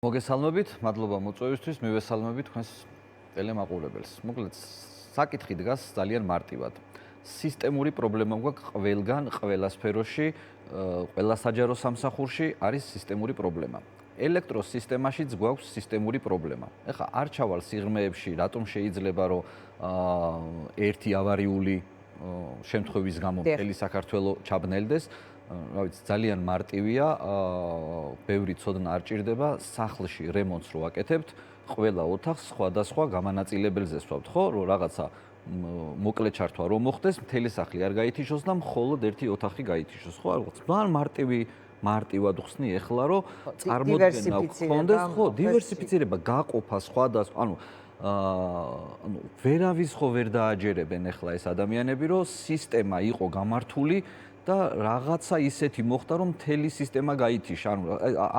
მოგესალმებით, მადლობა მოწვევისთვის, მივესალმებით თქვენს ტელემაყურებელს. მოკლედ, საკითხი დგას ძალიან მარტივად. სისტემური პრობლემა გვაქვს ყველგან, ყველა სფეროში, ყველა საჯარო სამსახურში არის სისტემური პრობლემა. ელექტროსისტემაშიც გვაქვს სისტემური პრობლემა. ეხლა არ ჩავალ სიღრმეებში, რატომ შეიძლება რომ ერთი ავარიული შემთხვევის გამო მთელი საქართველო ჩაბნელდეს. რა ვიცი, ძალიან მარტივია, ბევრი ცოდნა არ ჭირდება, სახლში რემონტს რო აკეთებთ, ყველა ოთახს სხვადასხვა გამანაწილებელზე სვავთ, ხო, რომ რაღაცა მოკლე ჩართვა რომ მოხდეს, მთელი სახლი არ გაითიშოს და მხოლოდ ერთი ოთახი გაითიშოს, ხო, რაღაც. ძალიან მარტივად ხსნი ეხლა, რომ წარმოდგენა გქონდეს, ხო, დივერსიფიცირება, გაყოფა სხვადასხვა, ანუ ვერავის ხო ვერ დააჯერებენ ეხლა ეს ადამიანები, რომ სისტემა იყო გამართული და რაღაცა ისეთი მოხდა, რომ მთელი სისტემა გაითიშა. ანუ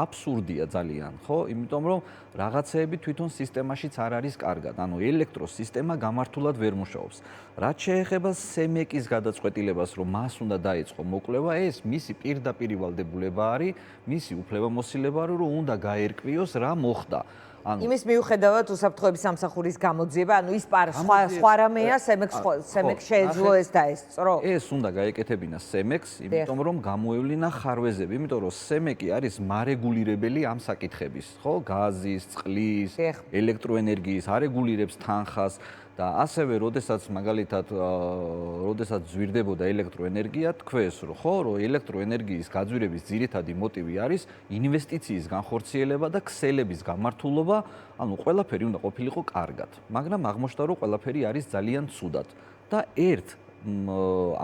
აბსურდია ძალიან, ხო? იმიტომ რომ რაღაცეები თვითონ სისტემაშიც არ არის კარგად. ანუ ელექტროსისტემა გამართულად ვერ მუშაობს. რაც შეეხება სემეკის გადაწყვეტილებას, რომ მას უნდა დაეწყო მოკვლევა, ეს მისი პირდაპირ ვალდებულება არის, მისი უფლებამოსილება არის, რომ უნდა გაერკვიოს რა მოხდა. იმის მიუხედავად უსაფრთხოების სამსახურის გამოძიება, ანუ ის სხვა რამეა, სემექს შეეძლო ეს დაესწრო. ეს უნდა გაეკეთებინა სემექს, იმიტომ რომ გამოევლინა ხარვეზები, იმიტომ რომ სემეკი არის მარეგულირებელი ამ საკითხების, ხო? გაზის, წყლის, ელექტროენერგიის, არეგულირებს თანხას და ასევე, როდესაც მაგალითად, როდესაც ზვირდებოდა ელექტროენერგია, თქვეს, რომ ხო, რომ ელექტროენერგიის გაძვირების ძირითადი მოტივი არის ინვესტიციის განხორციელება და ქსელების გამართულობა, ანუ ყველაფერი უნდა ყოფილიყო კარგად. მაგრამ აღმოჩნდა, რომ ყველაფერი არის ძალიან ცუდად და ერთ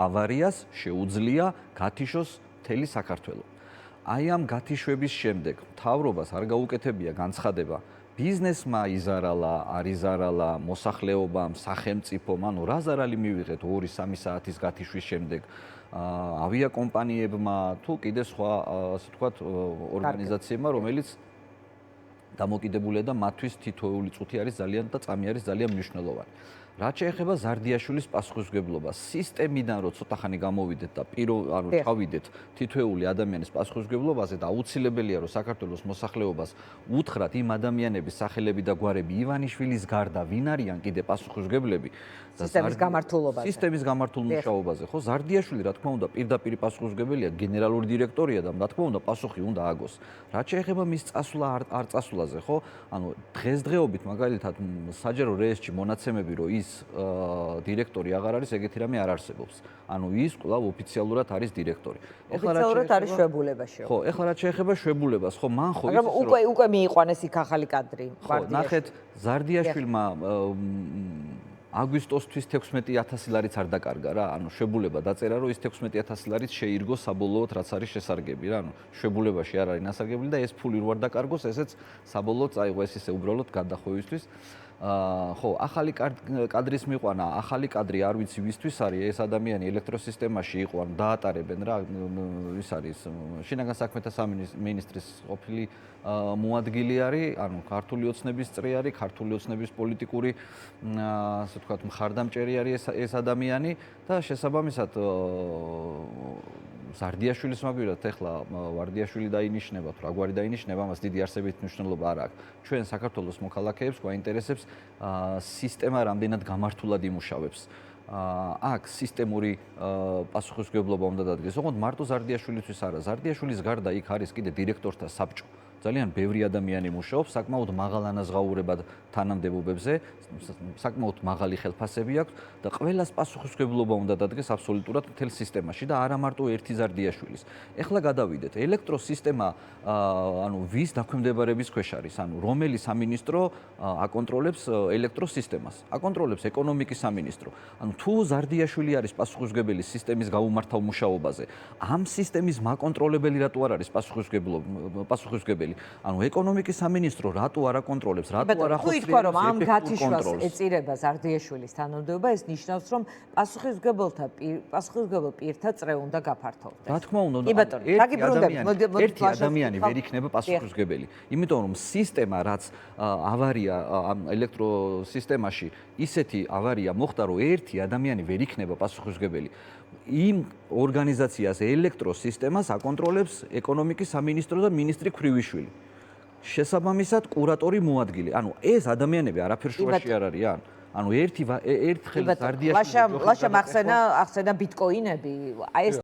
ავარიას შეუძლია გათიშოს მთელი საქართველო. აი ამ გათიშვების შემდეგ მთავრობას არ გაუკეთებია განცხადება ბიზნესმა იზარალა, არ იზარალა, მოსახლეობამ, სახელმწიფომ, ანუ რა ზარალი მივიღეთ 2-3 საათის გათიშვის შემდეგ ავიაკომპანიებმა თუ კიდე სხვა, ასე ვთქვათ, ორგანიზაციებმა, რომელიც დამოკიდებულია და მათთვის თითოეული წუთი არის ძალიან და წამი არის ძალიან მნიშვნელოვანი. რაც შეეხება ზარდიაშვილის პასუხისმგებლობას, სისტემიდან რო ცოტა ხანი გამოვიდეთ და ანუ ჩავიდეთ თითოეული ადამიანის პასუხისმგებლობაზე და აუცილებელია რომ საქართველოს მოსახლეობას უთხრათ იმ ადამიანების სახელები და გვარები ივანიშვილის გარდა ვინ არიან კიდე პასუხისმგებლები სისტემის გამართულ მუშაობაზე, ხო? ზარდიაშვილი რა თქმა უნდა პირდაპირ პასუხისმგებელია, გენერალური დირექტორია და რა თქმა უნდა პასუხი უნდა აგოს. რაც შეეხება მის წასვლა არ წასვლაზე, ხო? ანუ დღესდღეობით მაგალითად საჯარო რეესტრში მონაცემები რომ ის დირექტორი აღარ არის, ეგეთი რამე არ არსებობს. ანუ ის კვლავ ოფიციალურად არის დირექტორი. ოფიციალურად არის შვებულებაში. ხო, ეხლა რაც შეეხება შვებულებას, ხო, მან ხო მაგრამ უკვე მიიყვანეს იქ ახალი კადრი. ხო, ნახეთ, ზარდიაშვილმა აგვისტოსთვის 16,000 ლარიც არ დაკარგა რა, ანუ შვებულება დაწერა, რომ ის 16,000 ლარიც შეირგო საბოლოოდ, რაც არის შესარგები რა, ანუ შვებულებაში არ არის ნასარგებელი და ეს ფული რო არ დაკარგოს, ესეც საბოლოოდ წაიღო ეს ისე უბრალოდ გადახვევისთვის. ხო, ახალი კადრის მიყვანა, ახალი კადრი არ ვიცი ვისთვის არის, ეს ადამიანი ელექტროსისტემაში იყო, ანუ დაატარებენ რა, ის არის შინაგან საქმეთა სამინისტრის ყოფილი მოადგილე არის, ანუ ქართული ოცნების წრი არის, ქართული ოცნების პოლიტიკური, ასე ვთქვათ, მხარდამჭერი არის ეს ადამიანი და შესაბამისად ზარდიაშვილის მაგვილად ეხლა ვარდიაშვილი დაინიშნება, თუ რაგვარი დაინიშნება, მას დიდი არსებითი მნიშვნელობა არ აქვს. ჩვენ საქართველოს მოქალაქეებს გვაინტერესებს სისტემა რამდენად გამართულად იმუშავებს. აქ სისტემური პასუხისმგებლობა უნდა დადგეს. ოღონდ მარტო ზარდიაშვილისთვის არა, ზარდიაშვილის გარდა იქ არის კიდე დირექტორთა საბჭო. ძალიან ბევრი ადამიანი მუშაობს, საკმაოდ მაღალ ანაზღაურებად თანამდებობებზე, საკმაოდ მაღალი ხელფასები აქვს და ყველას პასუხისმგებლობა უნდა დადგეს აბსოლუტურად მთელ სისტემაში და არა მარტო ერთი ზარდიაშვილის. ეხლა გადავიდეთ, ელექტროსისტემა, ანუ ვის დაქვემდებარების ქვეშ არის, ანუ რომელი სამინისტრო აკონტროლებს ელექტროსისტემას? აკონტროლებს ეკონომიკის სამინისტრო. ანუ თუ ზარდიაშვილი არის პასუხისმგებელი სისტემის გაუმართავ მუშაობაზე, ამ სისტემის მაკონტროლებელი რატო არ არის პასუხისმგებელი? ანუ ეკონომიკის სამინისტრო რატო არ აკონტროლებს, რატო არ ახორციელებს? თქვა რომ ამ გათიშვას ეწირება ზარდიაშვილის თანამდებობა, ეს ნიშნავს რომ პასუხისმგებელ პირთა წრე უნდა გაფართოვდეს. რა თქმა უნდა, ერთი ადამიანი ვერ იქნება პასუხისმგებელი, იმიტომ რომ სისტემა რაც ავარია ამ ელექტროსისტემაში, ისეთი ავარია მოხდა, რომ ერთი ადამიანი ვერ იქნება პასუხისმგებელი. იმ ორგანიზაციას ელექტროსისტემას აკონტროლებს ეკონომიკის სამინისტრო და მინისტრი ქვრივიშვილი. შესაბამისად კურატორი მოადგილე. ანუ ეს ადამიანები არაფერ შუაში არ არიან. ანუ ერთხელ ზარდიაში ლაშა ახსენა ბიტკოინები. აი ეს